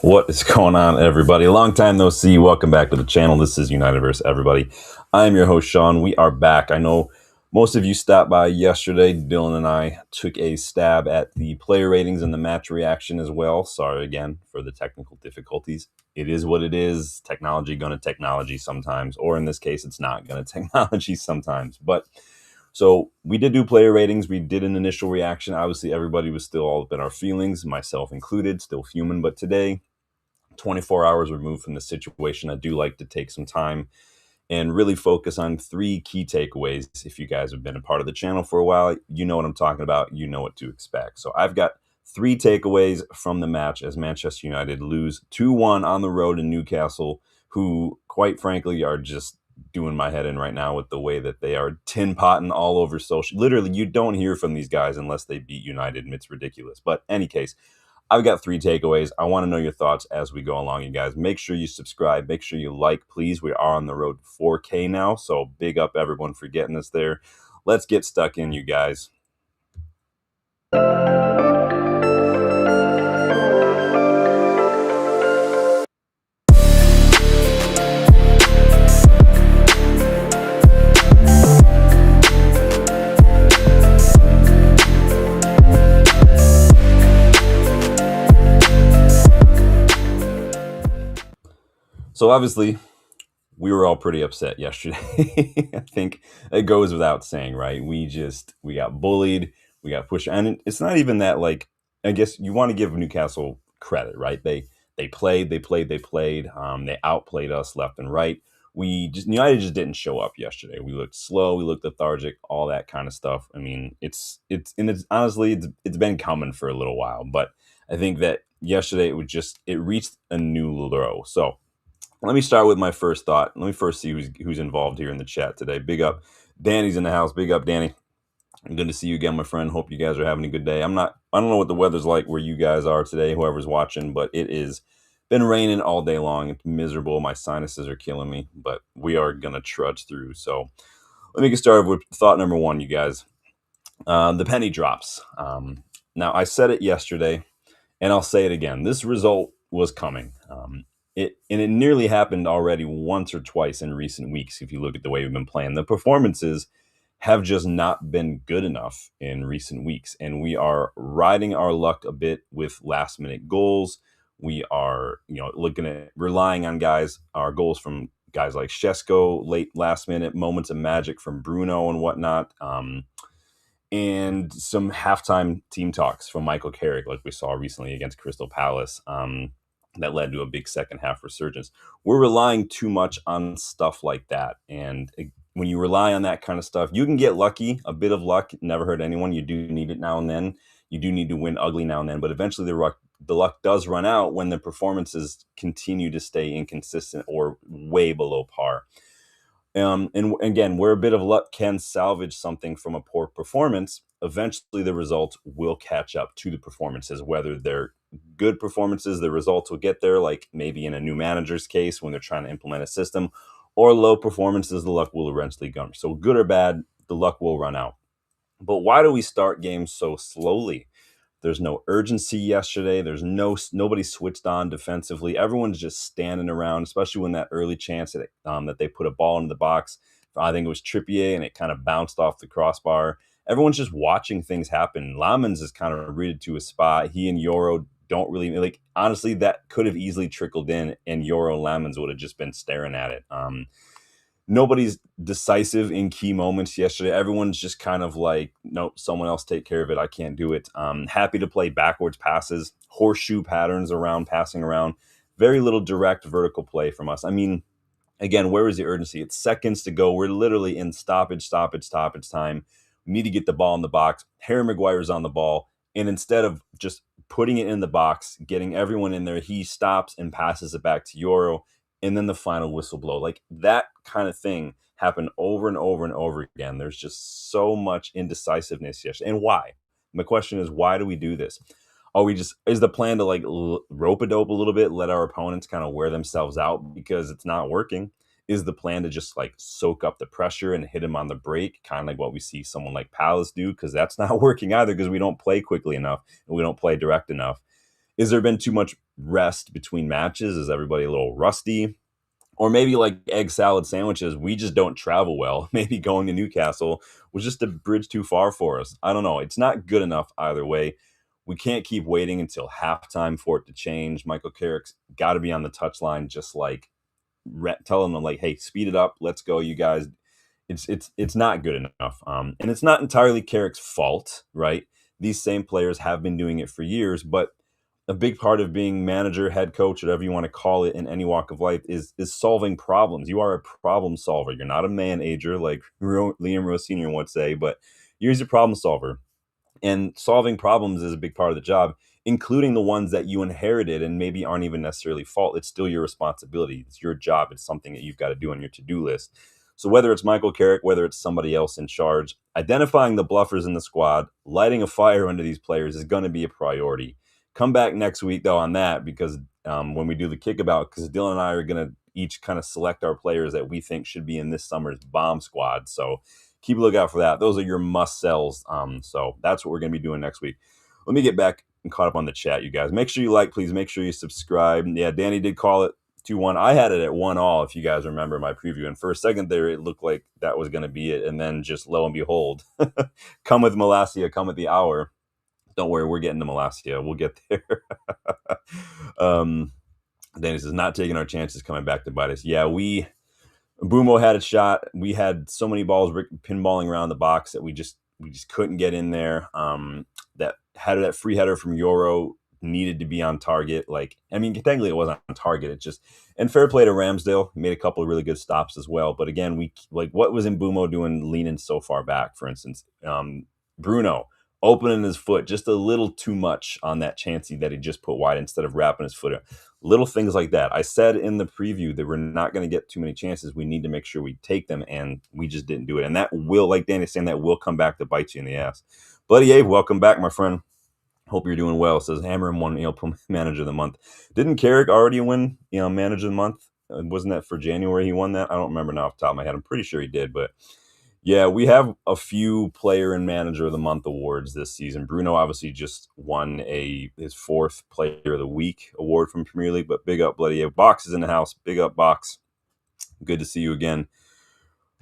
What is going on, everybody? Long time no see. Welcome back to the channel. This is United everybody. I'm your host, Sean. We are back. I know most of you stopped by yesterday. Dylan and I took a stab at the player ratings and the match reaction as well. Sorry again for the technical difficulties. It is what it is. Technology gonna technology sometimes, or in this case, it's not gonna technology sometimes. But so we did do player ratings. We did an initial reaction. Obviously, everybody was still all up in our feelings, myself included, still fuming. But today, 24 hours removed from the situation, I do like to take some time and really focus on three key takeaways. If you guys have been a part of the channel for a while, you know what I'm talking about. You know what to expect. So I've got three takeaways from the match as Manchester United lose 2-1 on the road in Newcastle, who, quite frankly, are just doing my head in right now with the way that they are tin potting all over social. Literally, you don't hear from these guys unless they beat United, and it's ridiculous. But any case, I've got three takeaways. I want to know your thoughts as we go along, you guys. Make sure you subscribe. Make sure you like, please. We are on the road to 4K now, so big up everyone for getting us there. Let's get stuck in, you guys. So obviously, we were all pretty upset yesterday. I think it goes without saying, right? We got bullied, we got pushed, and it's not even that. Like, I guess you want to give Newcastle credit, right? They played. They outplayed us left and right. United just didn't show up yesterday. We looked slow, we looked lethargic, all that kind of stuff. I mean, it's honestly it's been coming for a little while, but I think that yesterday it reached a new low. So let me start with my first thought. Let me first see who's involved here in the chat today. Big up. Danny's in the house. Big up, Danny. Good to see you again, my friend. Hope you guys are having a good day. I don't know what the weather's like where you guys are today, whoever's watching, but it is been raining all day long. It's miserable. My sinuses are killing me, but we are going to trudge through. So let me get started with thought number one, you guys. The penny drops. Now, I said it yesterday, and I'll say it again. This result was coming. It nearly happened already once or twice in recent weeks. If you look at the way we've been playing, the performances have just not been good enough in recent weeks, and we are riding our luck a bit with last minute goals. We are, looking at relying on our goals from guys like Shesko, late last minute moments of magic from Bruno and whatnot, and some halftime team talks from Michael Carrick, like we saw recently against Crystal Palace. That led to a big second half resurgence. We're relying too much on stuff like that. And when you rely on that kind of stuff, you can get lucky. A bit of luck never hurt anyone. You do need it now and then. You do need to win ugly now and then. But eventually the luck does run out when the performances continue to stay inconsistent or way below par. And again, where a bit of luck can salvage something from a poor performance, eventually the results will catch up to the performances, whether they're good performances, the results will get there, like maybe in a new manager's case when they're trying to implement a system, or low performances, the luck will eventually come. So good or bad, the luck will run out. But why do we start games so slowly? There's no urgency yesterday. Nobody switched on defensively. Everyone's just standing around, especially when that early chance that they put a ball into the box. I think it was Trippier, and it kind of bounced off the crossbar. Everyone's just watching things happen. Lamens is kind of rooted to a spot. He and Euro don't really honestly, that could have easily trickled in, and Euro Lamens would have just been staring at it. Nobody's decisive in key moments yesterday. Everyone's just kind of like, nope, someone else take care of it. I can't do it. Happy to play backwards passes, horseshoe patterns passing around. Very little direct vertical play from us. I mean, again, where is the urgency? It's seconds to go. We're literally in stoppage time. We need to get the ball in the box. Harry Maguire's on the ball. And instead of just putting it in the box, getting everyone in there, he stops and passes it back to Euro. And then the final whistle blow. Like, that kind of thing happened over and over and over again. There's just so much indecisiveness yesterday. And why? My question is, why do we do this? Is the plan to rope-a-dope a little bit, let our opponents kind of wear themselves out because it's not working? Is the plan to just soak up the pressure and hit them on the break, kind of like what we see someone like Palace do? Because that's not working either, because we don't play quickly enough and we don't play direct enough. Is there been too much rest between matches? Is everybody a little rusty? Or maybe like egg salad sandwiches, we just don't travel well. Maybe going to Newcastle was just a bridge too far for us. I don't know. It's not good enough either way. We can't keep waiting until halftime for it to change. Michael Carrick's got to be on the touchline, just like telling them like, "Hey, speed it up. Let's go, you guys." It's not good enough, and it's not entirely Carrick's fault, right? These same players have been doing it for years, but a big part of being manager, head coach, whatever you want to call it in any walk of life is solving problems. You are a problem solver. You're not a manager like Liam Rose Sr. would say, but you're a problem solver. And solving problems is a big part of the job, including the ones that you inherited and maybe aren't even necessarily fault. It's still your responsibility. It's your job. It's something that you've got to do on your to-do list. So whether it's Michael Carrick, whether it's somebody else in charge, identifying the bluffers in the squad, lighting a fire under these players is going to be a priority. Come back next week though on that, because when we do the kickabout, because Dylan and I are going to each kind of select our players that we think should be in this summer's bomb squad. So keep a lookout for that. Those are your must sells. So that's what we're going to be doing next week. Let me get back and caught up on the chat, you guys. Make sure you like, please. Make sure you subscribe. Yeah, Danny did call it 2-1. I had it at 1-all, if you guys remember my preview. And for a second there, it looked like that was going to be it. And then just lo and behold, come with Malasia, come at the hour. Don't worry, we're getting to Malasia. We'll get there. Danny says, not taking our chances coming back to bite us. Yeah, Bumo had a shot. We had so many balls pinballing around the box that we just couldn't get in there. That free header from Euro needed to be on target. Like, I mean, technically it wasn't on target. It just, and fair play to Ramsdale. He made a couple of really good stops as well. But again, what was Bumo doing leaning so far back, for instance? Bruno opening his foot just a little too much on that chancey that he just put wide instead of wrapping his foot. Little things like that. I said in the preview that we're not going to get too many chances. We need to make sure we take them, and we just didn't do it. And that will, like Danny's saying, that will come back to bite you in the ass. Bloody Abe, welcome back, my friend. Hope you're doing well. Says Amorim won, manager of the month. Didn't Carrick already win, manager of the month? Wasn't that for January he won that? I don't remember now off the top of my head. I'm pretty sure he did, but yeah, we have a few player and manager of the month awards this season. Bruno obviously just won his fourth player of the week award from Premier League, but big up, Bloody. Box is in the house. Big up, Box. Good to see you again.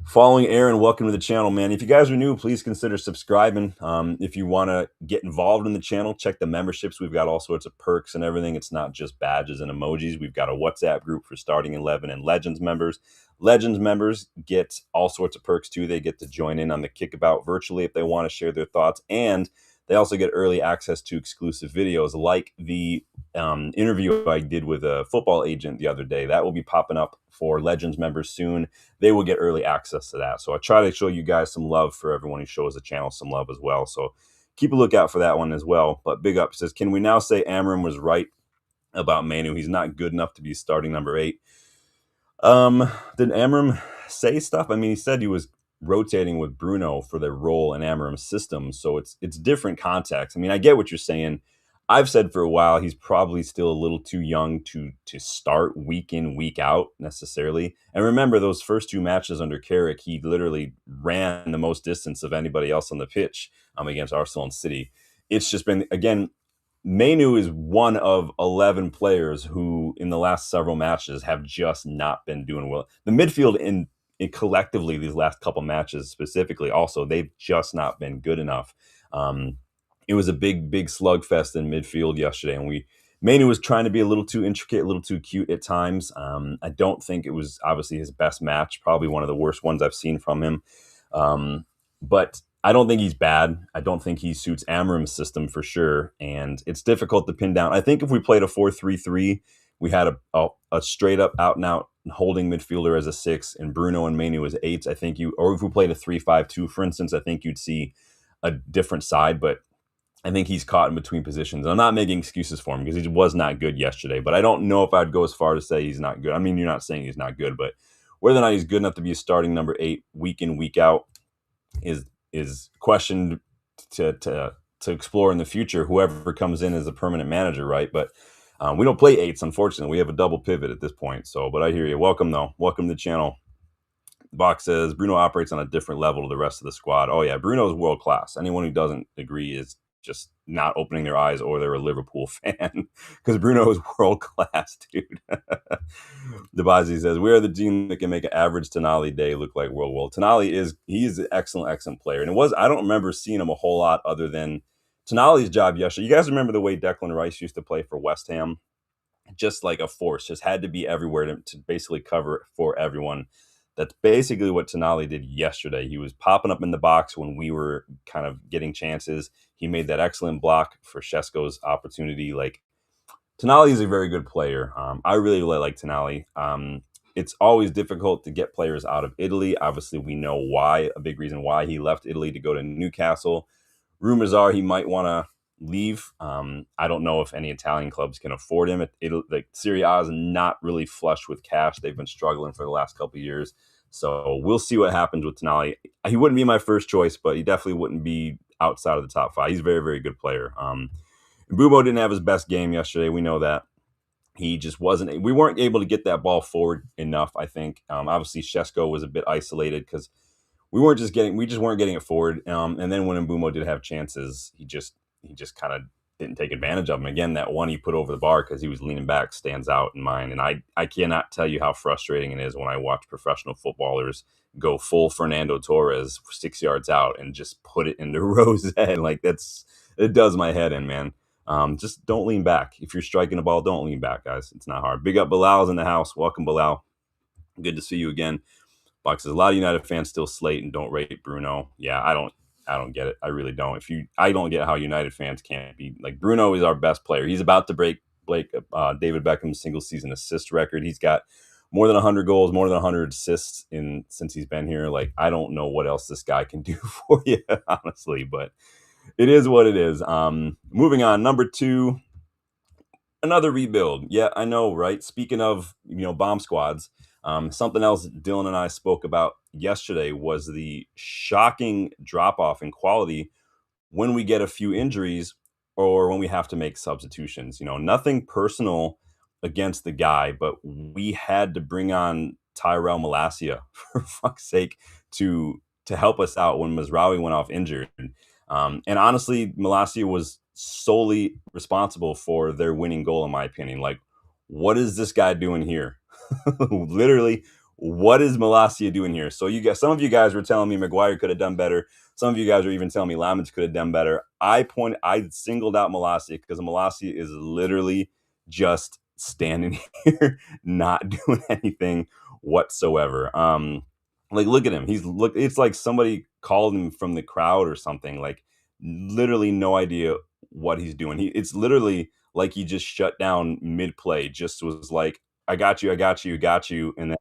Following Aaron, welcome to the channel, man. If you guys are new, please consider subscribing. If you want to get involved in the channel, check the memberships. We've got all sorts of perks and everything. It's not just badges and emojis. We've got a WhatsApp group for starting 11 and Legends members. Legends members get all sorts of perks too. They get to join in on the kickabout virtually if they want to share their thoughts, and they also get early access to exclusive videos like the interview I did with a football agent the other day. That will be popping up for Legends members soon. They will get early access to that. So I try to show you guys some love for everyone who shows the channel some love as well. So keep a lookout for that one as well. But big up. Says, can we now say Amorim was right about Manu? He's not good enough to be starting number 8. Did Amorim say stuff? I mean, he said he was rotating with Bruno for their role in Amorim's system. So it's different context. I mean, I get what you're saying. I've said for a while he's probably still a little too young to start week in, week out necessarily. And remember, those first 2 matches under Carrick, he literally ran the most distance of anybody else on the pitch against Arsenal and City. It's just been, again, Manu is one of 11 players who in the last several matches have just not been doing well. The midfield in collectively these last couple matches specifically also, they've just not been good enough. It was a big slugfest in midfield yesterday, and Manu was trying to be a little too intricate, a little too cute at times. I don't think it was obviously his best match, probably one of the worst ones I've seen from him. But I don't think he's bad. I don't think he suits Amorim's system for sure, and it's difficult to pin down. I think if we played a 4-3-3, we had a straight up out and out holding midfielder as a 6 and Bruno and Manu as 8s. I think or if we played a 3-5-2, for instance, I think you'd see a different side, but I think he's caught in between positions. I'm not making excuses for him because he was not good yesterday, but I don't know if I'd go as far to say he's not good. I mean, you're not saying he's not good, but whether or not he's good enough to be a starting number 8 week in, week out is questioned to explore in the future, whoever comes in as a permanent manager, right? But we don't play 8s, unfortunately. We have a double pivot at this point. So, but I hear you. Welcome, though. Welcome to the channel. Box says, Bruno operates on a different level to the rest of the squad. Oh, yeah. Bruno is world class. Anyone who doesn't agree is just not opening their eyes or they're a Liverpool fan because Bruno is world class, dude. Debazi says, we are the team that can make an average Tonali day look like World War. Tonali is an excellent player. And I don't remember seeing him a whole lot other than Tonali's job yesterday. You guys remember the way Declan Rice used to play for West Ham? Just like a force, just had to be everywhere to basically cover for everyone. That's basically what Tonali did yesterday. He was popping up in the box when we were kind of getting chances. He made that excellent block for Shesko's opportunity. Like, Tonali is a very good player. I really like Tonali. It's always difficult to get players out of Italy. Obviously, we know why, a big reason why he left Italy to go to Newcastle. Rumors are he might want to leave. I don't know if any Italian clubs can afford him. Like Serie A is not really flush with cash. They've been struggling for the last couple of years. So we'll see what happens with Tonali. He wouldn't be my first choice, but he definitely wouldn't be outside of the top five. He's a very, very good player. Mbumo didn't have his best game yesterday. We know that. He just wasn't. We weren't able to get that ball forward enough, I think. Obviously, Shesko was a bit isolated because we just weren't getting it forward. And then when Mbumo did have chances, he just kind of didn't take advantage of them. Again, that one he put over the bar because he was leaning back stands out in mine. And I cannot tell you how frustrating it is when I watch professional footballers go full Fernando Torres 6 yards out and just put it into Rose's head. Like it does my head in, man. Just don't lean back. If you're striking a ball, don't lean back, guys. It's not hard. Big up Bilal's in the house. Welcome, Bilal. Good to see you again. Box says a lot of United fans still slate and don't rate Bruno. Yeah, I don't get it. I really don't. I don't get how United fans can't be like Bruno is our best player. He's about to break David Beckham's single season assist record. He's got more than 100 goals, more than 100 assists since he's been here. Like, I don't know what else this guy can do for you, honestly, but it is what it is. Moving on, number 2, another rebuild. Yeah, I know, right? Speaking of, bomb squads, something else Dylan and I spoke about yesterday was the shocking drop off in quality when we get a few injuries or when we have to make substitutions. Nothing personal against the guy, but we had to bring on Tyrell Malacia for fuck's sake to help us out when Mazraoui went off injured. And honestly, Malacia was solely responsible for their winning goal, in my opinion. Like, what is this guy doing here? Literally, what is Malacia doing here? So some of you guys were telling me Maguire could have done better. Some of you guys are even telling me Lamage could have done better. I singled out Malacia because Malacia is literally just standing here, not doing anything whatsoever. Like, look at him. It's like somebody called him from the crowd or something. Like, literally no idea what he's doing. It's literally like he just shut down mid play. Just was like, I got you, and then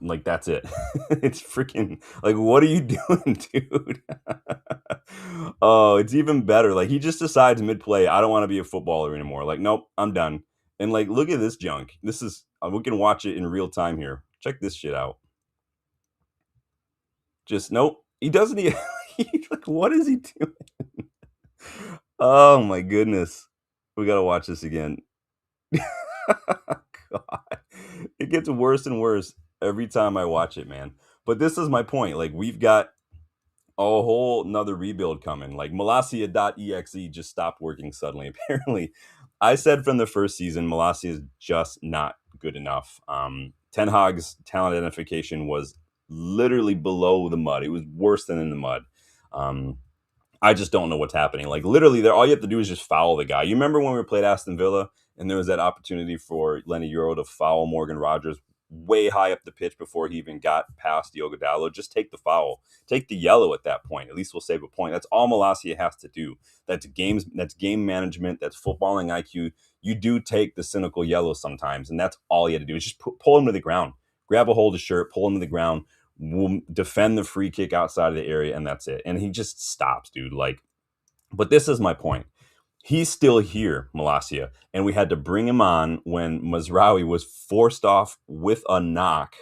like that's it. It's freaking like, what are you doing, dude? Oh, it's even better. Like, he just decides mid play, I don't want to be a footballer anymore. Like, nope, I'm done. And like, look at this junk. This is we can watch it in real time here. Check this shit out. Just nope. He doesn't even. Like, what is he doing? Oh my goodness. We gotta watch this again. God. It gets worse and worse every time I watch it, man. But this is my point. Like, we've got a whole nother rebuild coming. Like, Malacia.exe just stopped working suddenly. Apparently, I said from the first season, Malacia is just not good enough. Ten Hag's talent identification was literally below the mud. It was worse than in the mud. I just don't know what's happening. Like, literally, all you have to do is just foul the guy. You remember when we played Aston Villa and there was that opportunity for Lenny Euro to foul Morgan Rogers way high up the pitch before he even got past Diogo Dalot? Just take the foul. Take the yellow at that point. At least we'll save a point. That's all Malacia has to do. That's game management. That's footballing IQ. You do take the cynical yellow sometimes, and that's all you had to do is just pull him to the ground. Grab a hold of shirt, pull him to the ground. We'll defend the free kick outside of the area, and that's it. And he just stops, dude. Like, but this is my point. He's still here, Malacia, and we had to bring him on when Mazraoui was forced off with a knock.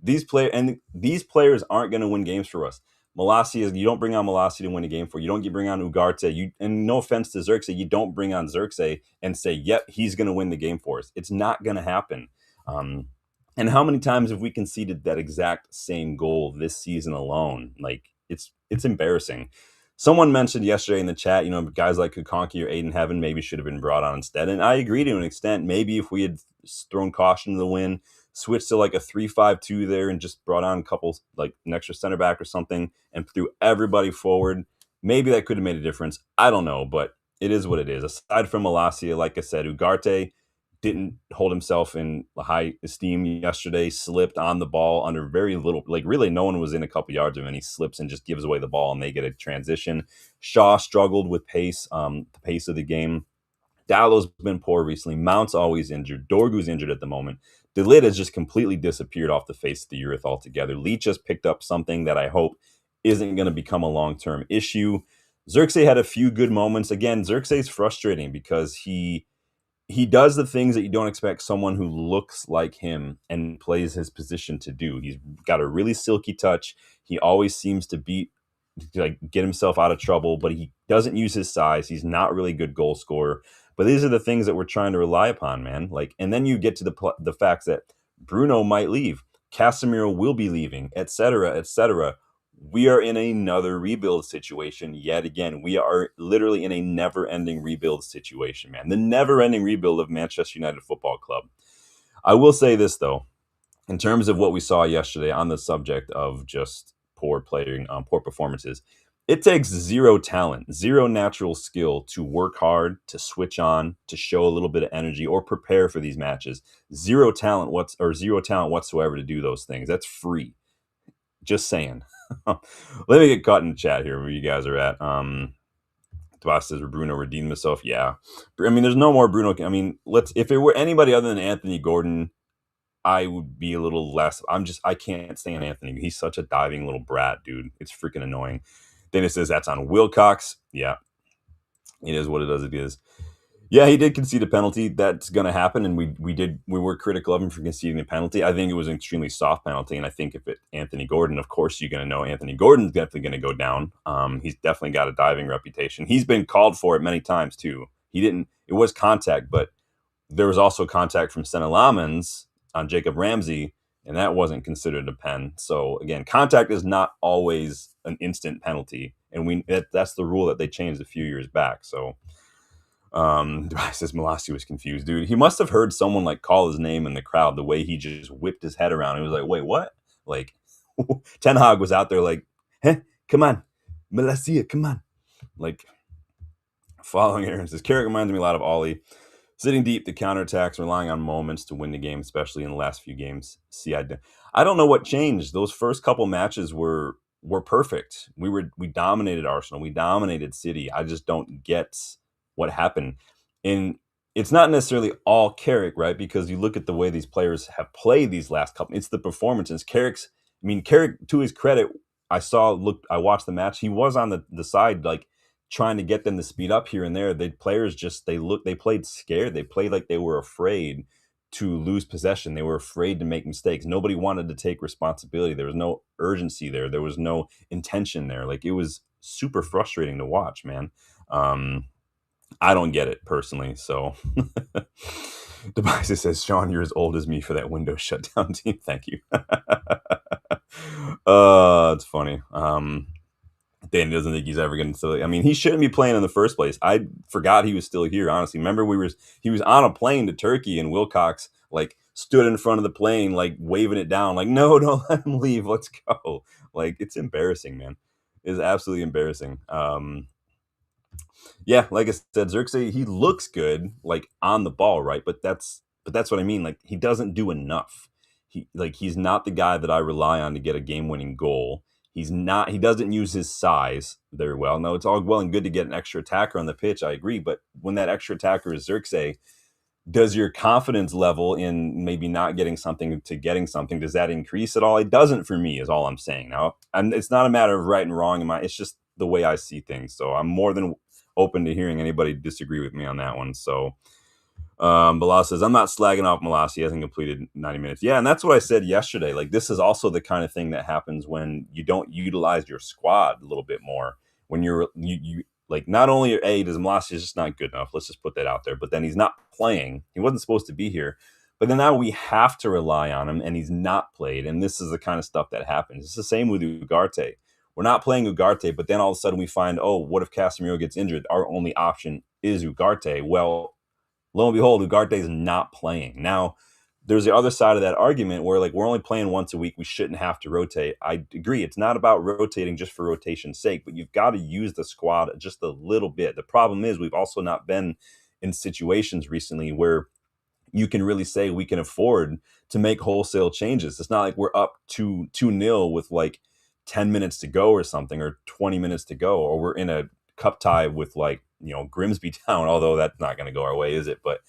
These players aren't going to win games for us. Malacia, you don't bring on Malacia to win a game for you. Don't bring on Ugarte. And no offense to Xerxes, you don't bring on Xerxes and say, yep, he's going to win the game for us. It's not going to happen. And how many times have we conceded that exact same goal this season alone? Like, it's embarrassing. Someone mentioned yesterday in the chat, guys like Kukonki or Aiden Heaven maybe should have been brought on instead. And I agree to an extent. Maybe if we had thrown caution to the wind, switched to like a 3-5-2 there and just brought on a couple, like an extra center back or something and threw everybody forward, maybe that could have made a difference. I don't know, but it is what it is. Aside from Malacia, like I said, Ugarte didn't hold himself in high esteem yesterday, slipped on the ball under very little, like really no one was in a couple yards of him, and he slips and just gives away the ball and they get a transition. Shaw struggled with pace, the pace of the game. Dallow's been poor recently. Mount's always injured. Dorgu's injured at the moment. DeLid has just completely disappeared off the face of the earth altogether. Leach just picked up something that I hope isn't going to become a long-term issue. Xerxes had a few good moments. Again, Xerxes is frustrating because he does the things that you don't expect someone who looks like him and plays his position to do. He's got a really silky touch. He always seems to get himself out of trouble, but he doesn't use his size. He's not really a good goal scorer. But these are the things that we're trying to rely upon, man. And then you get to the facts that Bruno might leave, Casemiro will be leaving, etc., etc. We are in another rebuild situation yet again. We are literally in a never-ending rebuild situation, man. The never-ending rebuild of Manchester United Football Club. I will say this, though, in terms of what we saw yesterday on the subject of just poor playing, poor performances, it takes zero talent, zero natural skill to work hard, to switch on, to show a little bit of energy, or prepare for these matches. Zero talent whatsoever to do those things. That's free. Just saying. Let me get caught in the chat here where you guys are at. Tobias says Bruno redeemed himself. Yeah. I mean, there's no more Bruno. I mean, if it were anybody other than Anthony Gordon, I would be a little less. I can't stand Anthony. He's such a diving little brat, dude. It's freaking annoying. Dennis says that's on Wilcox. Yeah. It is what it does. It is. Yeah, he did concede a penalty. That's going to happen, and we were critical of him for conceding a penalty. I think it was an extremely soft penalty, and I think if Anthony Gordon, of course, you're going to know Anthony Gordon's definitely going to go down. He's definitely got a diving reputation. He's been called for it many times too. It was contact, but there was also contact from Sena Lamens on Jacob Ramsey, and that wasn't considered a pen. So again, contact is not always an instant penalty, and that's the rule that they changed a few years back. So. Says Malacia was confused, dude. He must have heard someone call his name in the crowd the way he just whipped his head around. He was like, wait, what? Ten Hag was out there hey, come on, Malacia, come on. Following Aaron says, Carrick reminds me a lot of Ollie. Sitting deep, the counterattacks, relying on moments to win the game, especially in the last few games. I don't know what changed. Those first couple matches were perfect. We dominated Arsenal. We dominated City. I just don't get what happened. And it's not necessarily all Carrick, right? Because you look at the way these players have played these last couple, it's the performances. Carrick, to his credit, I watched the match. He was on the side, trying to get them to speed up here and there. They played scared. They played like they were afraid to lose possession. They were afraid to make mistakes. Nobody wanted to take responsibility. There was no urgency there. There was no intention there. It was super frustrating to watch, man. I don't get it personally. So Devices says, Sean, you're as old as me for that Windows shutdown team. Thank you. It's funny. Dan doesn't think he's ever going to. He shouldn't be playing in the first place. I forgot he was still here. Honestly, remember he was on a plane to Turkey, and Wilcox stood in front of the plane, waving it down, no, don't let him leave. Let's go. It's embarrassing, man. It's absolutely embarrassing. Yeah, like I said, Xerxes, he looks good, on the ball, right? But that's what I mean. He doesn't do enough. He's not the guy that I rely on to get a game-winning goal. He doesn't use his size very well. Now, it's all well and good to get an extra attacker on the pitch, I agree, but when that extra attacker is Xerxes, does your confidence level in maybe not getting something to getting something, does that increase at all? It doesn't for me, is all I'm saying. Now, it's not a matter of right and wrong it's just the way I see things. So I'm more than open to hearing anybody disagree with me on that one. So Bala says, I'm not slagging off Malacia. He hasn't completed 90 minutes. Yeah, and that's what I said yesterday. This is also the kind of thing that happens when you don't utilize your squad a little bit more. When you not only does Malacia just not good enough, let's just put that out there, but then he's not playing. He wasn't supposed to be here. But then now we have to rely on him, and he's not played. And this is the kind of stuff that happens. It's the same with Ugarte. we're not playing Ugarte, but then all of a sudden we find, oh, what if Casemiro gets injured? Our only option is Ugarte. Well, lo and behold, Ugarte is not playing. Now, there's the other side of that argument where like we're only playing once a week. We shouldn't have to rotate. I agree. It's not about rotating just for rotation's sake, but you've got to use the squad just a little bit. The problem is we've also not been in situations recently where you can really say we can afford to make wholesale changes. It's not like we're up 2-0 with like 10 minutes to go or something, or 20 minutes to go, or we're in a cup tie with like, Grimsby Town, although that's not going to go our way, is it? But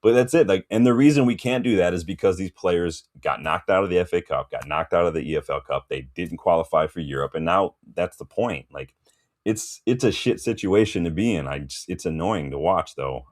that's it. Like, and the reason we can't do that is because these players got knocked out of the FA Cup, got knocked out of the EFL Cup. They didn't qualify for Europe, and now that's the point. Like, it's a shit situation to be in. It's annoying to watch though.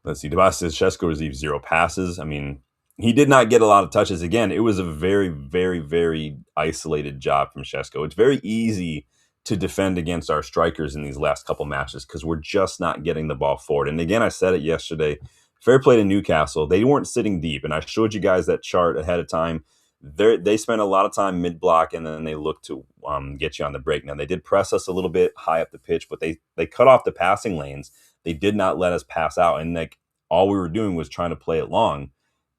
Let's see. Debas says Shesko received 0 passes. I mean, he did not get a lot of touches. Again, it was a very, very, very isolated job from Shesko. It's very easy to defend against our strikers in these last couple matches because we're just not getting the ball forward. And again, I said it yesterday, fair play to Newcastle. They weren't sitting deep. And I showed you guys that chart ahead of time. They spent a lot of time mid-block, and then they look to get you on the break. Now, they did press us a little bit high up the pitch, but they cut off the passing lanes. They did not let us pass out. And like all we were doing was trying to play it long.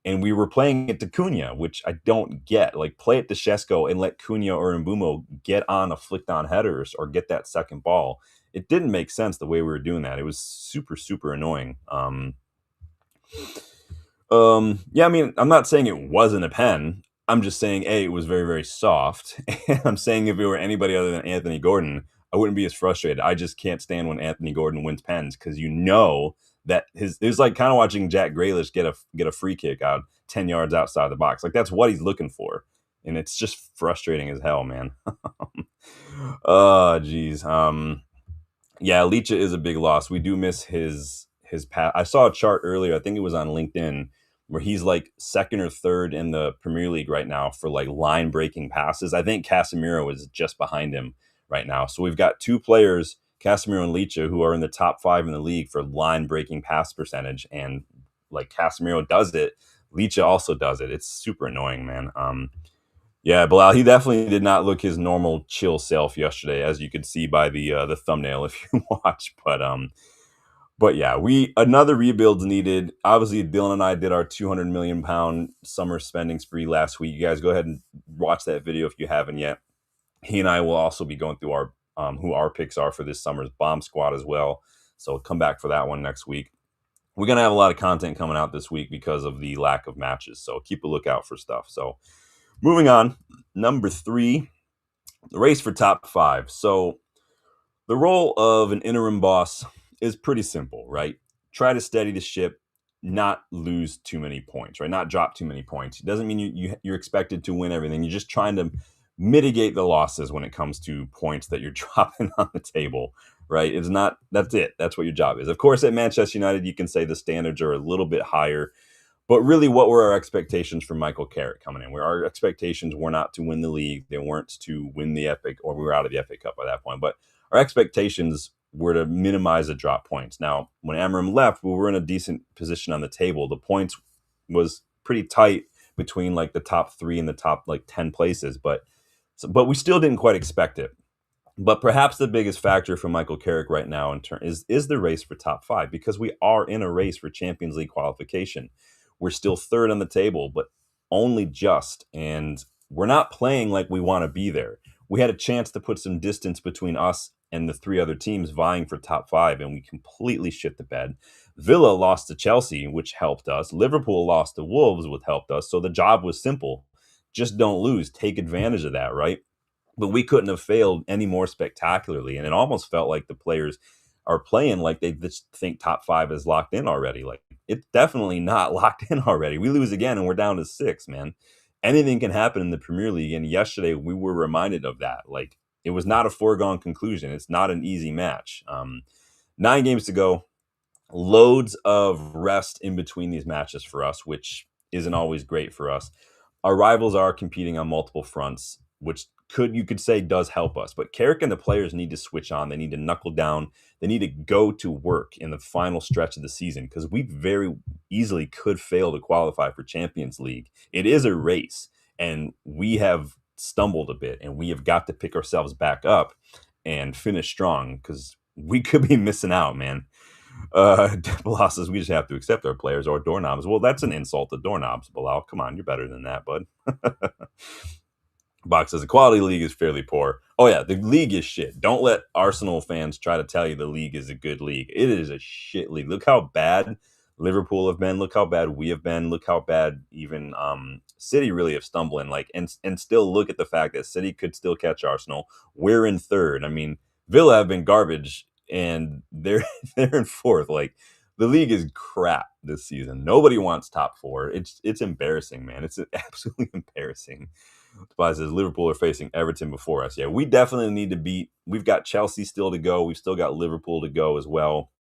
And we were playing it to Cunha, which I don't get. Like, play it to Shesko and let Cunha or Mbumo get on a flicked on headers or get that second ball. It didn't make sense the way we were doing that. It was super, super annoying. Yeah, I mean, I'm not saying it wasn't a pen. I'm just saying, A, it was very, very soft. And I'm saying if it were anybody other than Anthony Gordon, I wouldn't be as frustrated. I just can't stand when Anthony Gordon wins pens because that it was like kind of watching Jack Grealish get a free kick out 10 yards outside the box. Like, that's what he's looking for. And it's just frustrating as hell, man. Oh, geez. Yeah, Leacha is a big loss. We do miss his pass. I saw a chart earlier, I think it was on LinkedIn, where he's like second or third in the Premier League right now for like line breaking passes. I think Casemiro is just behind him right now. So we've got two players, Casemiro and Leacha, who are in the top 5 in the league for line breaking pass percentage. And like Casemiro does it, Leacha also does it. It's super annoying, man. Yeah, Bilal, he definitely did not look his normal chill self yesterday, as you could see by the thumbnail if you watch. But yeah, another rebuild's needed. Obviously, Dylan and I did our 200 million pound summer spending spree last week. You guys go ahead and watch that video if you haven't yet. He and I will also be going through our who our picks are for this summer's bomb squad as well. So come back for that one next week. We're gonna have a lot of content coming out this week because of the lack of matches. So keep a lookout for stuff. So moving on, number 3, the race for top 5. So the role of an interim boss is pretty simple, right? Try to steady the ship, not lose too many points, right? Not drop too many points. It doesn't mean you're expected to win everything. You're just trying to mitigate the losses when it comes to points that you're dropping on the table, right? That's it. That's what your job is. Of course, at Manchester United, you can say the standards are a little bit higher. But really, what were our expectations for Michael Carrick coming in? Where our expectations were not to win the league. They weren't to win the FA, or we were out of the FA Cup by that point. But our expectations were to minimize the drop points. Now, when Amorim left, we were in a decent position on the table. The points was pretty tight between like the top 3 and the top like 10 places. But we still didn't quite expect it. But perhaps the biggest factor for Michael Carrick right now is the race for top 5, because we are in a race for Champions League qualification. We're still third on the table, but only just. And we're not playing like we want to be there. We had a chance to put some distance between us and the 3 other teams vying for top 5, and we completely shit the bed. Villa lost to Chelsea, which helped us. Liverpool lost to Wolves, which helped us. So the job was simple. Just don't lose. Take advantage of that, right? But we couldn't have failed any more spectacularly. And it almost felt like the players are playing like they just think top 5 is locked in already. Like, it's definitely not locked in already. We lose again and we're down to 6, man. Anything can happen in the Premier League. And yesterday we were reminded of that. Like, it was not a foregone conclusion. It's not an easy match. 9 games to go. Loads of rest in between these matches for us, which isn't always great for us. Our rivals are competing on multiple fronts, which you could say does help us. But Carrick and the players need to switch on. They need to knuckle down. They need to go to work in the final stretch of the season, because we very easily could fail to qualify for Champions League. It is a race, and we have stumbled a bit, and we have got to pick ourselves back up and finish strong because we could be missing out, man. Bilal says we just have to accept our players or doorknobs. Well, that's an insult to doorknobs, Bilal. Come on, you're better than that, bud. Box says the quality league is fairly poor. Oh yeah, the league is shit. Don't let Arsenal fans try to tell you the league is a good league. It is a shit league. Look how bad Liverpool have been. Look how bad we have been. Look how bad even City really have stumbling. Like and still look at the fact that City could still catch Arsenal. We're in third. I mean, Villa have been garbage and they're they're in fourth. Like the league is crap this season. Nobody wants top four. It's embarrassing, man. It's absolutely embarrassing. Spy says Liverpool are facing Everton before us. Yeah, we definitely need to beat. We've got Chelsea still to go. We've still got Liverpool to go as well.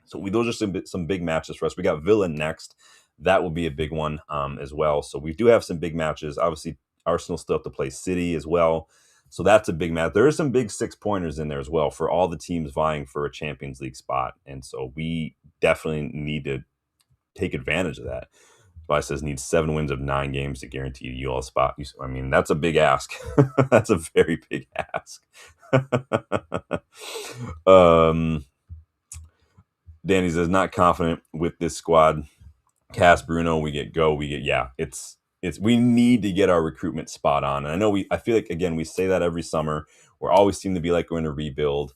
So those are some big matches for us. We got Villa next. That will be a big one as well. So we do have some big matches. Obviously, Arsenal still have to play City as well. So that's a big match. There are some big 6-pointers in there as well for all the teams vying for a Champions League spot. And so we definitely need to take advantage of that. Spy says needs 7 wins of 9 games to guarantee a UL spot. I mean, that's a big ask. That's a very big ask. Danny says not confident with this squad. Cass, Bruno, we get it's we need to get our recruitment spot on. And I feel like again we say that every summer. We always seem to be like we're in a rebuild.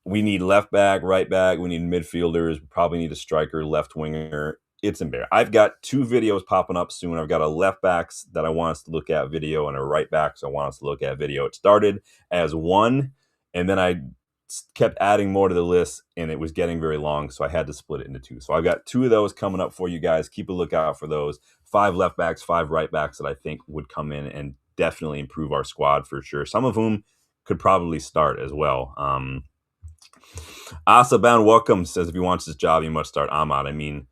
We need left back, right back. We need midfielders. We probably need a striker, left winger. It's embarrassing. I've got 2 videos popping up soon. I've got a left backs that I want us to look at video and a right backs I want us to look at video. It started as one, and then I kept adding more to the list, and it was getting very long, so I had to split it into 2. So I've got 2 of those coming up for you guys. Keep a lookout for those. 5 left backs, 5 right backs that I think would come in and definitely improve our squad for sure. Some of whom could probably start as well. Asaban Welcome says if he wants this job, he must start Ahmad. I mean,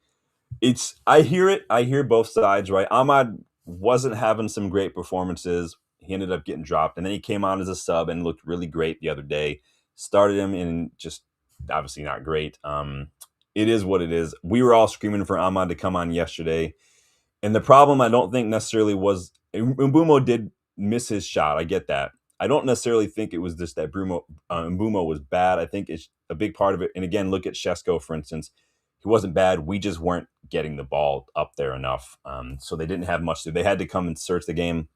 I hear both sides, right? Ahmad wasn't having some great performances. He ended up getting dropped, and then he came on as a sub and looked really great the other day. Started him and just obviously not great. It is what it is. We were all screaming for Ahmad to come on yesterday, and the problem I don't think necessarily was Mbumo did miss his shot. I get that. I don't necessarily think it was just that Mbumo was bad. I think it's a big part of it. And again, look at Shesko, for instance. He wasn't bad. We just weren't getting the ball up there enough. So they didn't have much to. They had to come and search the game.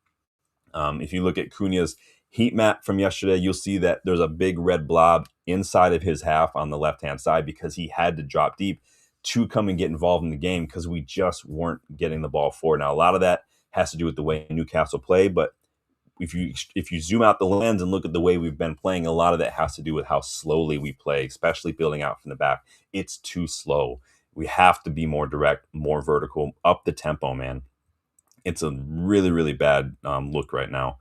If you look at Cunha's heat map from yesterday, you'll see that there's a big red blob inside of his half on the left-hand side because he had to drop deep to come and get involved in the game because we just weren't getting the ball forward. Now, a lot of that has to do with the way Newcastle play, but if you zoom out the lens and look at the way we've been playing, a lot of that has to do with how slowly we play, especially building out from the back. It's too slow. We have to be more direct, more vertical, up the tempo, man. It's a really, really bad look right now.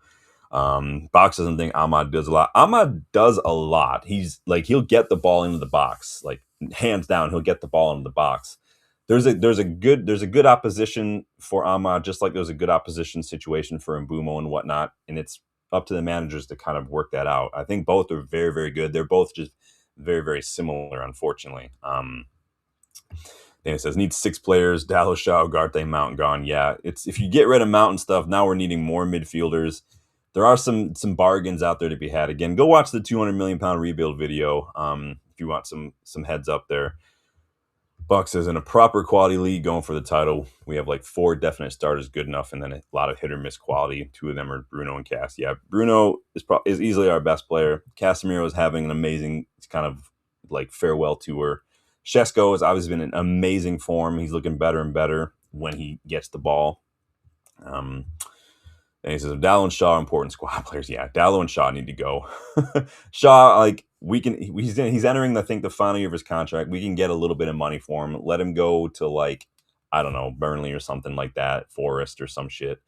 Box doesn't think Ahmad does a lot. Ahmad does a lot. He'll get the ball into the box, like hands down. He'll get the ball into the box. There's a good opposition for Ahmad, just like there's a good opposition situation for Mbumo and whatnot. And it's up to the managers to kind of work that out. I think both are very, very good. They're both just very, very similar, unfortunately. Then it says needs 6 players. Dallas, Shaw, Ugarte, Mount gone. Yeah, it's if you get rid of Mount and stuff, now we're needing more midfielders. There are some bargains out there to be had. Again, go watch the 200 million pound rebuild video if you want some heads up there. Buck says in a proper quality league going for the title, we have like 4 definite starters good enough, and then a lot of hit or miss quality. 2 of them are Bruno and Cass. Yeah, Bruno is easily our best player. Casemiro is having an amazing kind of like farewell tour. Shesko has obviously been in amazing form. He's looking better and better when he gets the ball. And he says, Dallo and Shaw are important squad players. Yeah, Dallo and Shaw need to go. Shaw, like, he's entering, I think, the final year of his contract. We can get a little bit of money for him. Let him go to, like, I don't know, Burnley or something like that, Forest or some shit.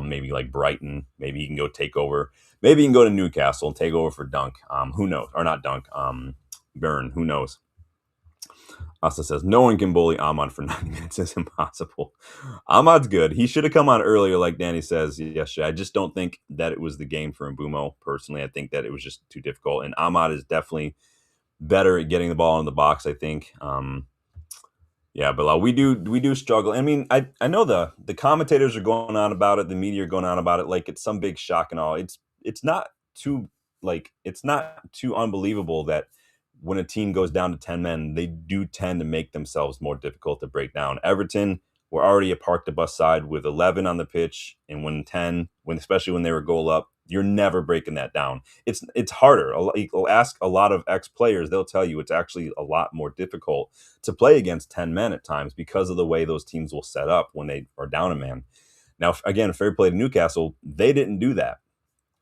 Maybe like Brighton. Maybe he can go take over. Maybe he can go to Newcastle and take over for Dunk. Who knows? Or not Dunk. Burn. Who knows? Asa says, no one can bully Ahmad for 90 minutes. It's impossible. Ahmad's good. He should have come on earlier, like Danny says yesterday. I just don't think that it was the game for Mbumo, personally. I think that it was just too difficult. And Ahmad is definitely better at getting the ball in the box, I think. Yeah, but we do struggle. I mean, I know the commentators are going on about it, the media are going on about it like it's some big shock and all. It's not too it's not too unbelievable that when a team goes down to 10 men, they do tend to make themselves more difficult to break down. Everton were already a park the bus side with 11 on the pitch, and when 10, when especially when they were goal up, you're never breaking that down. It's harder. You'll ask a lot of ex players, they'll tell you it's actually a lot more difficult to play against 10 men at times because of the way those teams will set up when they are down a man. Now, again, fair play to Newcastle, they didn't do that.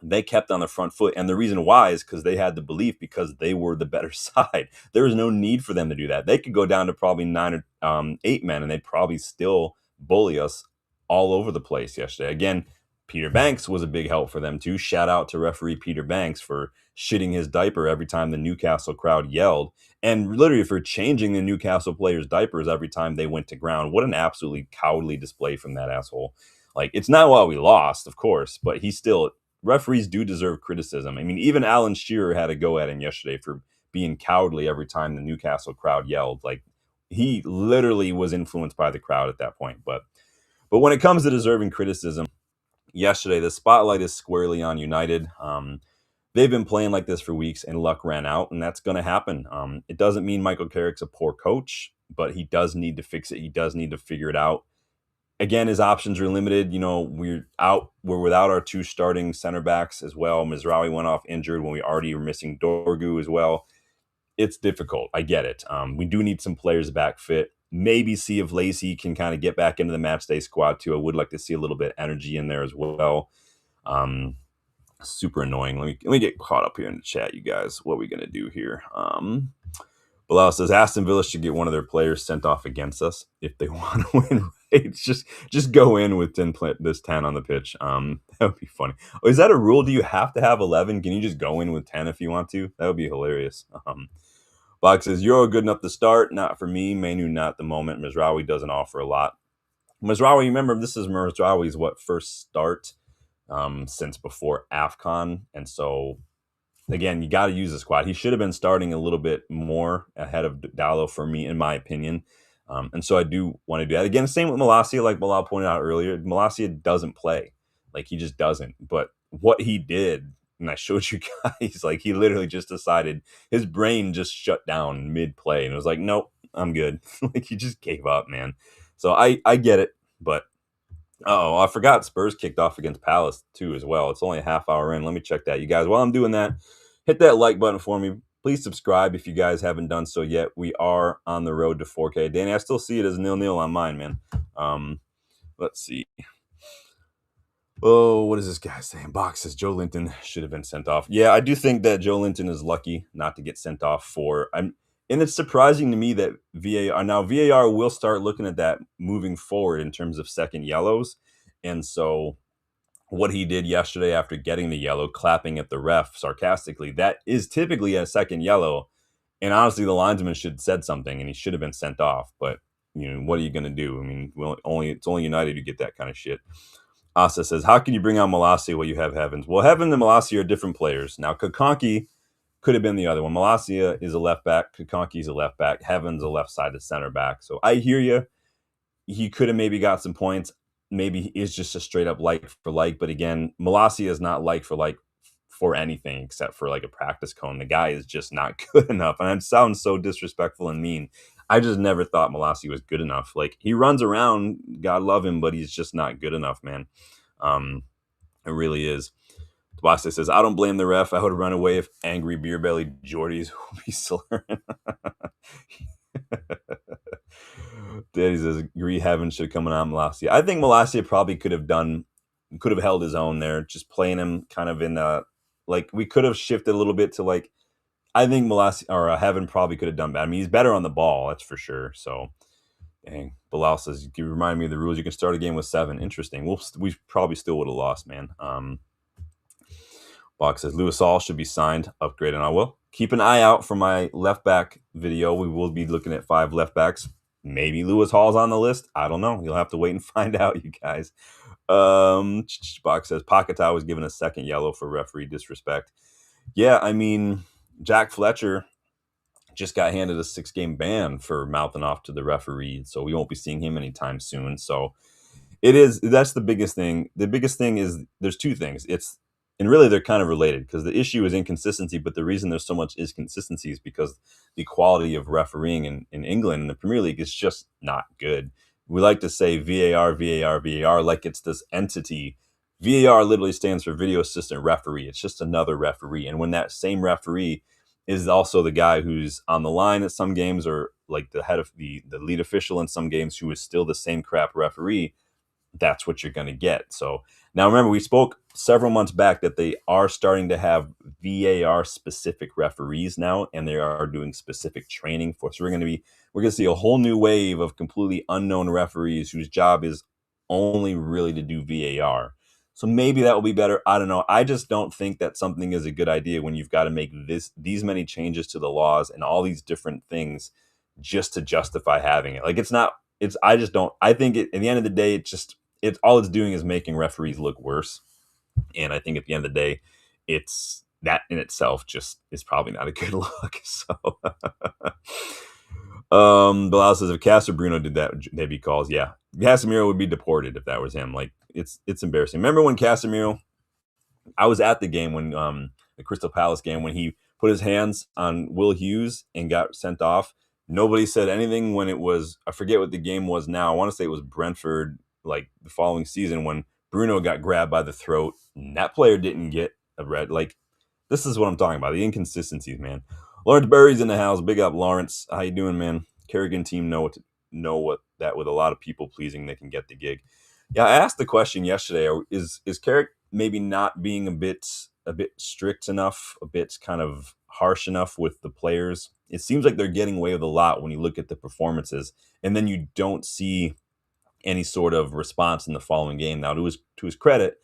They kept on the front foot. And the reason why is because they had the belief because they were the better side. There was no need for them to do that. They could go down to probably 9 or 8 men and they'd probably still bully us all over the place yesterday. Again, Peter Banks was a big help for them too. Shout out to referee Peter Banks for shitting his diaper every time the Newcastle crowd yelled, and literally for changing the Newcastle players' diapers every time they went to ground. What an absolutely cowardly display from that asshole. Like, it's not why we lost, of course, but he still, referees do deserve criticism. I mean, even Alan Shearer had a go at him yesterday for being cowardly every time the Newcastle crowd yelled. Like, he literally was influenced by the crowd at that point. But when it comes to deserving criticism, yesterday the spotlight is squarely on United. They've been playing like this for weeks, and luck ran out, and that's going to happen. It doesn't mean Michael Carrick's a poor coach, but he does need to fix it. He does need to figure it out. Again, his options are limited. You know, we're without our two starting center backs as well. Mizraoui went off injured when we already were missing Dorgu as well. It's difficult. I get it. We do need some players back fit. Maybe see if Lacey can kind of get back into the match day squad too. I would like to see a little bit of energy in there as well. Um, Super annoying. Let me get caught up here in the chat, you guys. What are we gonna do here? Bilal says Aston Villa should get one of their players sent off against us if they want to win. It's just go in with 10 on the pitch. That would be funny. Oh, is that a rule? Do you have to have 11? Can you just go in with 10 if you want to? That would be hilarious. Box says Euro good enough to start. Not for me. Manu not at the moment. Mizraoui doesn't offer a lot. Mizraoui, remember this is Mizraoui's first start since before AFCON, and so again, you got to use the squad. He should have been starting a little bit more ahead of Dallo for me, in my opinion. And so I do want to do that. Again, same with Malacia, like Bilal pointed out earlier. Malacia doesn't play. Like, he just doesn't. But what he did, and I showed you guys, like, he literally just decided, his brain just shut down mid-play. And it was like, nope, I'm good. Like, he just gave up, man. So I get it. But oh, I forgot Spurs kicked off against Palace too as well. It's only a half hour in. Let me check that. You guys, while I'm doing that, hit that like button for me. Please subscribe if you guys haven't done so yet. We are on the road to 4K. Danny, I still see it as 0-0 on mine, man. Let's see. Oh, what is this guy saying? Box says Joe Linton should have been sent off. Yeah, I do think that Joe Linton is lucky not to get sent off and it's surprising to me that VAR will start looking at that moving forward in terms of second yellows. And so what he did yesterday after getting the yellow, clapping at the ref sarcastically, that is typically a second yellow. And honestly, the linesman should have said something and he should have been sent off. But, what are you going to do? I mean, it's only United who get that kind of shit. Asa says, how can you bring out Malacia while you have Heavens? Well, Heaven and Malacia are different players. Now, Kakonki could have been the other one. Malacia is a left back. Kakonki is a left back. Heaven's a left-sided center back. So I hear you. He could have maybe got some points. Maybe it's just a straight up like for like. But again, Malacia is not like for anything except for like a practice cone. The guy is just not good enough. And it sounds so disrespectful and mean. I just never thought Malacia was good enough. Like, he runs around, God love him, but he's just not good enough, man. It really is. Tabasta says, I don't blame the ref. I would run away if angry beer belly Geordies would be slurring. Daddy says, agree Heaven should come on Malacia. I think Malacia probably could have held his own there, just playing him kind of in we could have shifted a little bit to I think Malacia or Heaven probably could have done better. I mean, he's better on the ball, that's for sure. So, dang. Bilal says, you remind me of the rules. You can start a game with 7. Interesting. We probably still would have lost, man. Box says, Lewis Hall should be signed, upgrade, and I will. Keep an eye out for my left back video. We will be looking at 5 left backs. Maybe Lewis Hall's on the list. I don't know. You'll have to wait and find out, you guys. Box says, Paquetá was given a second yellow for referee disrespect. Yeah, I mean, Jack Fletcher just got handed a 6-game ban for mouthing off to the referee, so we won't be seeing him anytime soon. So that's the biggest thing. The biggest thing is there's two things. And really they're kind of related because the issue is inconsistency, but the reason there's so much inconsistency is because the quality of refereeing in England in the Premier League is just not good. We like to say VAR, VAR, VAR like it's this entity. VAR literally stands for video assistant referee. It's just another referee. And when that same referee is also the guy who's on the line at some games, or like the head of the lead official in some games, who is still the same crap referee, that's what you're going to get. So now remember, we spoke several months back that they are starting to have VAR specific referees now, and they are doing specific training for. So we're going to see a whole new wave of completely unknown referees whose job is only really to do VAR. So maybe that will be better. I don't know. I just don't think that something is a good idea when you've got to make these many changes to the laws and all these different things just to justify having it. Like, it's not. I just don't. I think at the end of the day, it's all it's doing is making referees look worse. And I think at the end of the day, it's that in itself just is probably not a good look. So, Bilal says if Castro Bruno did that, they'd be calls. Yeah, Casemiro would be deported if that was him. Like, it's embarrassing. Remember when Casemiro? I was at the game when the Crystal Palace game when he put his hands on Will Hughes and got sent off. Nobody said anything when it was, I forget what the game was now. I want to say it was Brentford, like the following season, when Bruno got grabbed by the throat. And that player didn't get a red. Like, this is what I'm talking about. The inconsistencies, man. Lawrence Berry's in the house. Big up, Lawrence. How you doing, man? Kerrigan team know that with a lot of people pleasing, they can get the gig. Yeah, I asked the question yesterday. Is Carrick maybe not being a bit strict enough, a bit kind of harsh enough with the players? It seems like they're getting away with a lot when you look at the performances, and then you don't see any sort of response in the following game. Now, to his credit,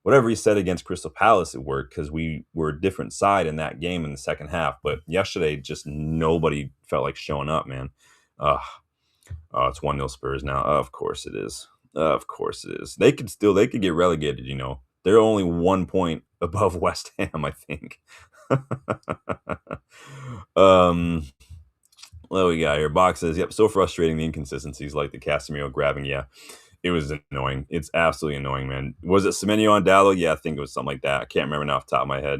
whatever he said against Crystal Palace, it worked because we were a different side in that game in the second half. But yesterday, just nobody felt like showing up, man. It's 1-0 Spurs now. Of course it is. Of course it is. They could get relegated, you know. They're only 1 point above West Ham, I think. What we got here? Box says, yep, so frustrating, the inconsistencies like the Casemiro grabbing. Yeah, it was annoying. It's absolutely annoying, man. Was it Semenyo on Dallo? Yeah, I think it was something like that. I can't remember now off the top of my head.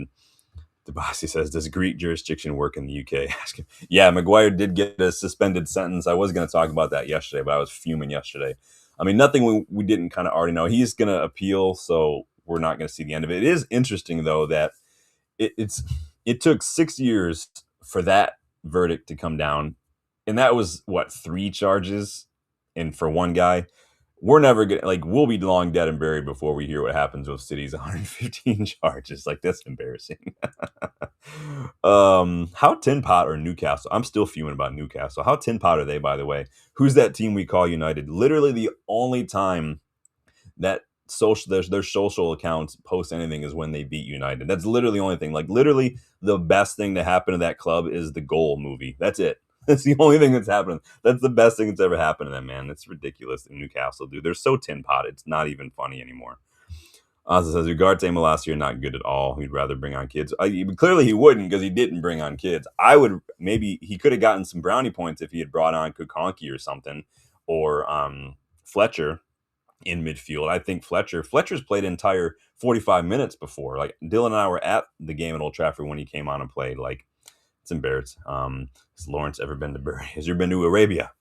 Debasi says, does Greek jurisdiction work in the UK? Yeah, Maguire did get a suspended sentence. I was going to talk about that yesterday, but I was fuming yesterday. I mean, nothing we didn't kind of already know. He's going to appeal, so we're not going to see the end of it. It is interesting, though, that it took 6 years for that verdict to come down. And that was, what, 3 charges? And for one guy, we're never going to, like, we'll be long dead and buried before we hear what happens with City's 115 charges. Like, that's embarrassing. How tin pot are Newcastle? I'm still fuming about Newcastle. How tin pot are they, by the way? Who's that team we call United? Literally the only time that their social accounts post anything is when they beat United. That's literally the only thing. Like, literally the best thing to happen to that club is the Goal movie. That's it. That's the only thing that's happening. That's the best thing that's ever happened to them, man. It's ridiculous in Newcastle, dude. They're so tin potted. It's not even funny anymore. Ozzy says, Ugarte last year, not good at all. He'd rather bring on kids. Clearly he wouldn't, because he didn't bring on kids. Maybe he could have gotten some brownie points if he had brought on Kukonki or something, or Fletcher in midfield. I think Fletcher's played an entire 45 minutes before. Like, Dylan and I were at the game at Old Trafford when he came on and played. Like, it's embarrassed. Has Lawrence ever been to Has you been to Arabia?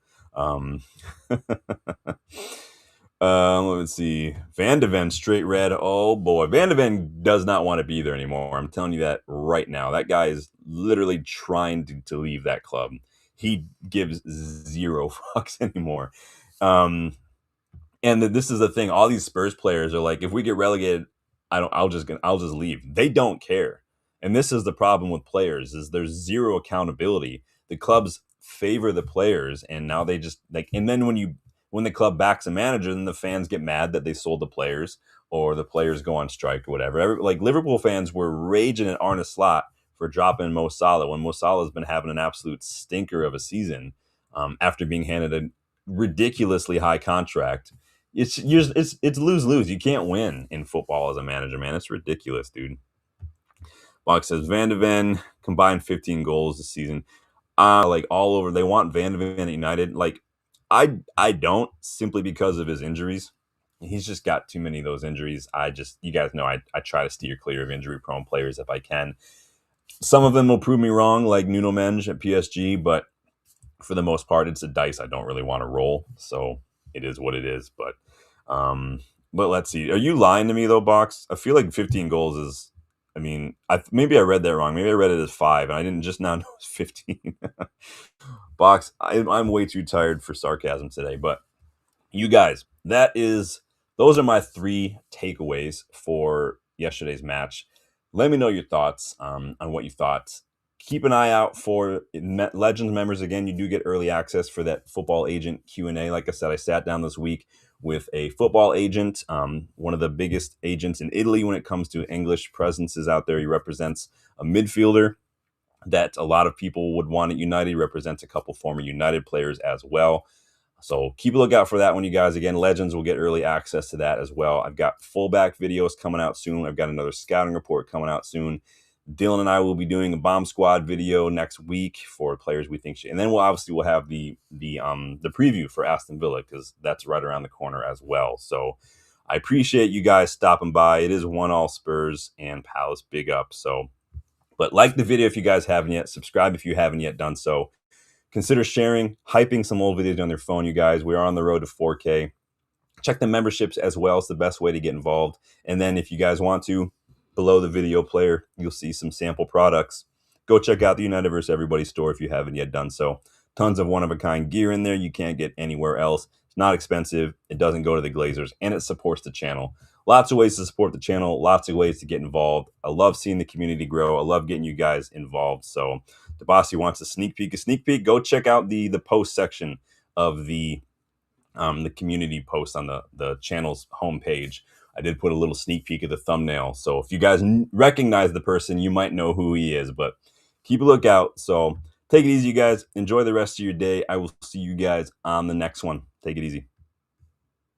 Let's see. Van de Ven, straight red. Oh boy, Van de Ven does not want to be there anymore. I'm telling you that right now. That guy is literally trying to leave that club. He gives zero fucks anymore. And this is the thing. All these Spurs players are like, if we get relegated, I'll just leave. They don't care. And this is the problem with players: is there's zero accountability. The clubs favor the players, and now they just like. And then when the club backs a manager, then the fans get mad that they sold the players, or the players go on strike or whatever. Like, Liverpool fans were raging at Arne Slot for dropping Mo Salah when Mo Salah's been having an absolute stinker of a season after being handed a ridiculously high contract. It's lose-lose. You can't win in football as a manager, man. It's ridiculous, dude. Box says Van de Ven combined 15 goals this season. like all over. They want Van de Ven at United. Like I don't, simply because of his injuries. He's just got too many of those injuries. You guys know I try to steer clear of injury prone players if I can. Some of them will prove me wrong, like Nuno Mendes at PSG, but for the most part, it's a dice I don't really want to roll. So it is what it is. But let's see. Are you lying to me though, Box? I feel like 15 goals is. I mean, maybe I read that wrong. Maybe I read it as 5, and I didn't just now know it's 15. Box, I'm way too tired for sarcasm today, but you guys, those are my 3 takeaways for yesterday's match. Let me know your thoughts on what you thought. Keep an eye out for Legends members. Again, you do get early access for that football agent Q&A. Like I said, I sat down this week with a football agent, one of the biggest agents in Italy when it comes to English presences out there. He represents a midfielder that a lot of people would want at United. He represents a couple former United players as well. So keep a lookout for that one, you guys. Again, Legends will get early access to that as well. I've got fullback videos coming out soon. I've got another scouting report coming out soon. Dylan and I will be doing a bomb squad video next week for players we think should. And then we'll have the preview for Aston Villa, because that's right around the corner as well. So I appreciate you guys stopping by. It is 1-1 Spurs and Palace, big up. So, but like the video if you guys haven't yet. Subscribe if you haven't yet done so. Consider sharing, hyping some old videos on their phone, you guys. We are on the road to 4K. Check the memberships as well. It's the best way to get involved. And then if you guys want to, below the video player, you'll see some sample products. Go check out the Unitedverse Everybody store if you haven't yet done so. Tons of one-of-a-kind gear in there you can't get anywhere else. It's not expensive. It doesn't go to the Glazers, and it supports the channel. Lots of ways to support the channel. Lots of ways to get involved. I love seeing the community grow. I love getting you guys involved. So Dabasi wants a sneak peek. Go check out the post section of the community post on the channel's homepage. I did put a little sneak peek of the thumbnail. So if you guys recognize the person, you might know who he is, but keep a lookout. So take it easy, you guys. Enjoy the rest of your day. I will see you guys on the next one. Take it easy.